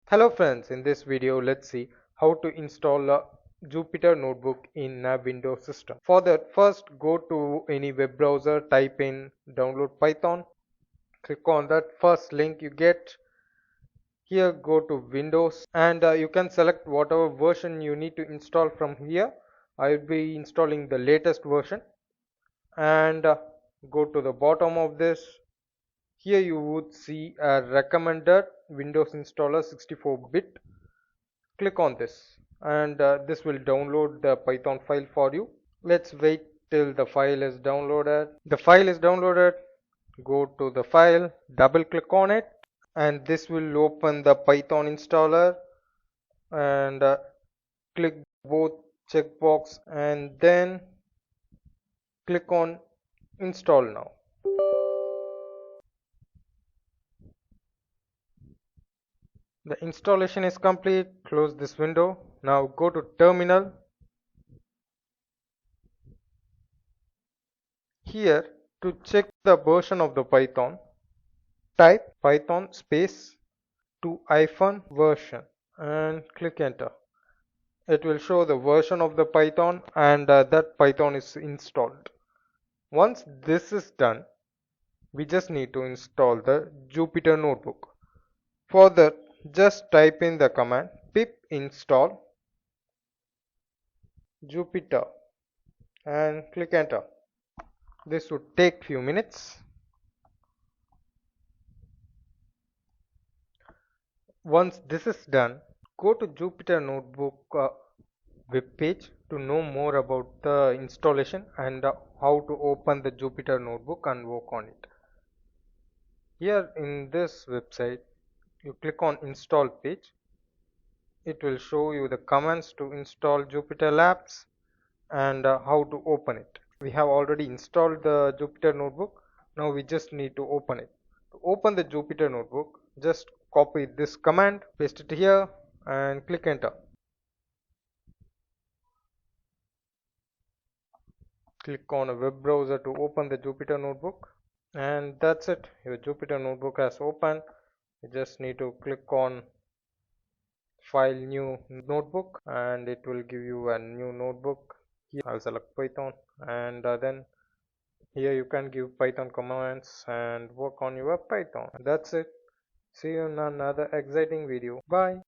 Hello friends, in this video let's see how to install a Jupyter Notebook in a Windows system. For that, first go to any web browser, type in download Python, click on that first link you get. Here go to Windows and you can select whatever version you need to install from here. I will be installing the latest version and go to the bottom of this. Here you would see a recommended Windows installer 64-bit. Click on this and this will download the Python file for you. Let's wait till the file is downloaded. The file is downloaded. Go to the file, double click on it, and this will open the Python installer and click both checkbox and then click on install now. The installation is complete. Close this window. Now go to terminal. Here to check the version of the Python, type Python space 2-version and click enter. It will show the version of the Python and that Python is installed. Once this is done, we just need to install the Jupyter Notebook. For that, just type in the command pip install Jupyter and click enter. This would take few minutes. Once this is done, go to Jupyter Notebook web page to know more about the installation and how to open the Jupyter Notebook and work on it. Here in this website, you click on install page. It will show you the commands to install Jupyter Labs and how to open it. We have already installed the Jupyter Notebook. Now we just need to open it. To open the Jupyter Notebook, just copy this command, paste it here and click enter. Click on a web browser to open the Jupyter Notebook and that's it. Your Jupyter Notebook has opened. You just need to click on file new notebook and it will give you a new notebook. Here I'll select Python and then here you can give Python commands and work on your Python. That's it. See you in another exciting video. Bye.